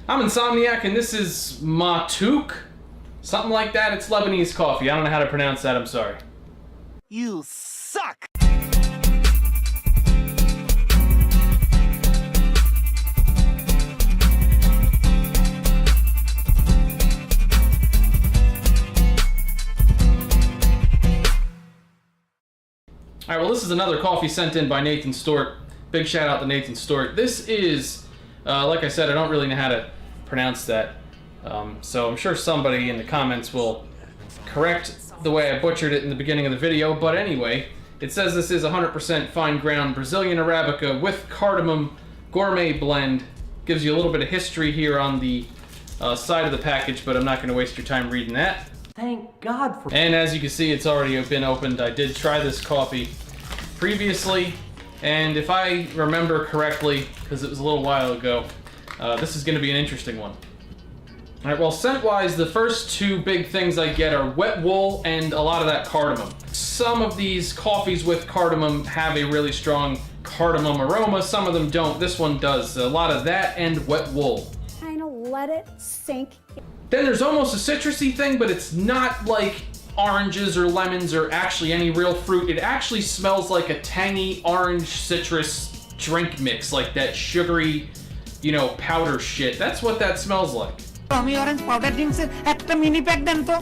I'm Insomniac, and this is Maatouk. Something like that. It's Lebanese coffee. I don't know how to pronounce that. I'm sorry. You suck! Alright, well, this is another coffee sent in by Nathan Stewart. Big shout out to Nathan Stewart. This is, like I said, I don't really know how to pronounce that. So I'm sure somebody in the comments will correct the way I butchered it in the beginning of the video. But anyway, it says this is 100% fine ground Brazilian Arabica with cardamom gourmet blend. Gives you a little bit of history here on the side of the package, but I'm not going to waste your time reading that. Thank God for... And as you can see, it's already been opened. I did try this coffee previously, and if I remember correctly, because it was a little while ago, this is going to be an interesting one. Alright, well, scent-wise, the first two big things I get are wet wool and a lot of that cardamom. Some of these coffees with cardamom have a really strong cardamom aroma, some of them don't. This one does. A lot of that and wet wool. Kind of let it sink. Then there's almost a citrusy thing, but it's not like oranges or lemons or actually any real fruit. It actually smells like a tangy orange citrus drink mix, like that sugary, you know, powder shit. That's what that smells like. Orange powder drinks একটা mini pack দেন তো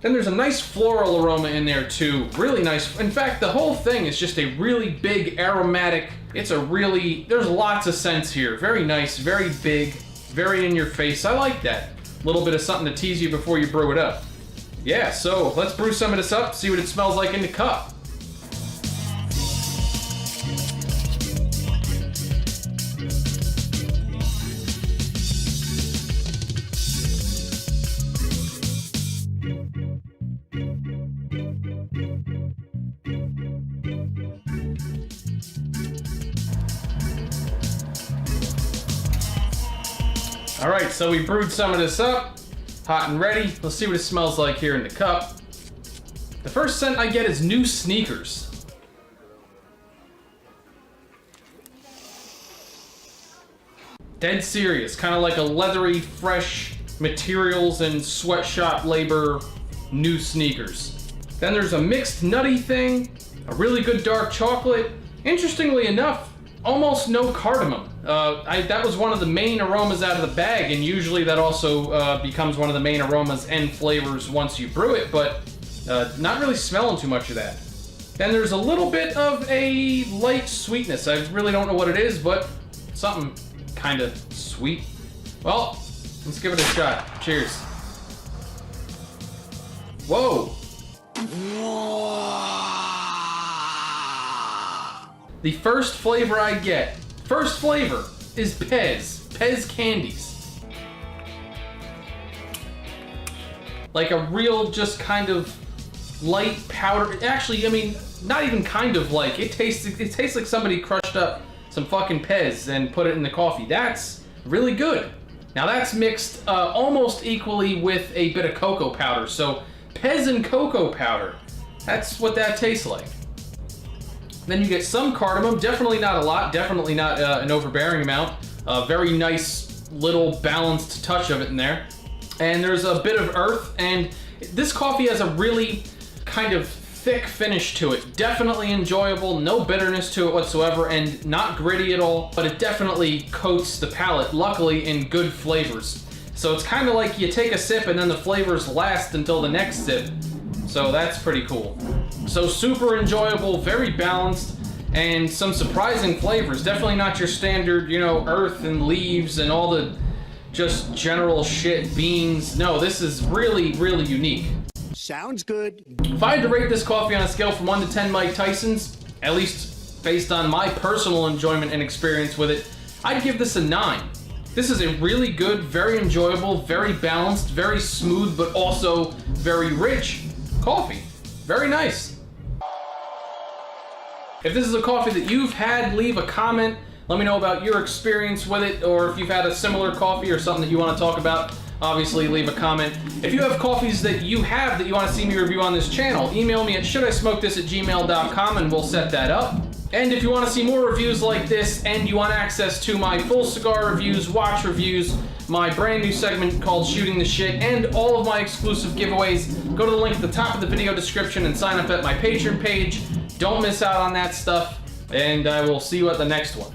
Then there's a nice floral aroma in there too. Really nice. In fact, the whole thing is just a really big aromatic. It's a really, there's lots of scents here. Very nice, very big. Very in your face. I like that. A little bit of something to tease you before you brew it up. Yeah, so let's brew some of this up, see what it smells like in the cup. Alright, so we brewed some of this up, hot and ready. Let's see what it smells like here in the cup. The first scent I get is new sneakers. Dead serious, kind of like a leathery, fresh materials and sweatshop labor new sneakers. Then there's a mixed nutty thing, a really good dark chocolate. Interestingly enough, almost no cardamom. That was one of the main aromas out of the bag, and usually that also becomes one of the main aromas and flavors once you brew it, but not really smelling too much of that. Then there's a little bit of a light sweetness. I really don't know what it is, but something kind of sweet. Well, let's give it a shot. Cheers. Whoa! The first flavor I get, first flavor, is Pez candies. Like a real, just kind of light powder. Actually, I mean, not even kind of like. It tastes like somebody crushed up some fucking Pez and put it in the coffee. That's really good. Now that's mixed almost equally with a bit of cocoa powder. So Pez and cocoa powder, that's what that tastes like. Then you get some cardamom, definitely not a lot, definitely not an overbearing amount. Very nice little balanced touch of it in there. And there's a bit of earth, and this coffee has a really kind of thick finish to it. Definitely enjoyable, no bitterness to it whatsoever, and not gritty at all, but it definitely coats the palate, luckily in good flavors. So it's kind of like you take a sip and then the flavors last until the next sip. So that's pretty cool. So super enjoyable, very balanced, and some surprising flavors. Definitely not your standard, you know, earth and leaves and all the just general shit, beans. No, this is really, really unique. Sounds good. If I had to rate this coffee on a scale from 1 to 10 Mike Tysons, at least based on my personal enjoyment and experience with it, I'd give this a 9. This is a really good, very enjoyable, very balanced, very smooth, but also very rich coffee. Very nice. If this is a coffee that you've had, leave a comment. Let me know about your experience with it, or if you've had a similar coffee or something that you want to talk about, obviously leave a comment. If you have coffees that you have that you want to see me review on this channel, email me at shouldismokethis@gmail.com and we'll set that up. And if you want to see more reviews like this, and you want access to my full cigar reviews, watch reviews, my brand new segment called Shooting the Shit, and all of my exclusive giveaways, go to the link at the top of the video description and sign up at my Patreon page. Don't miss out on that stuff, and I will see you at the next one.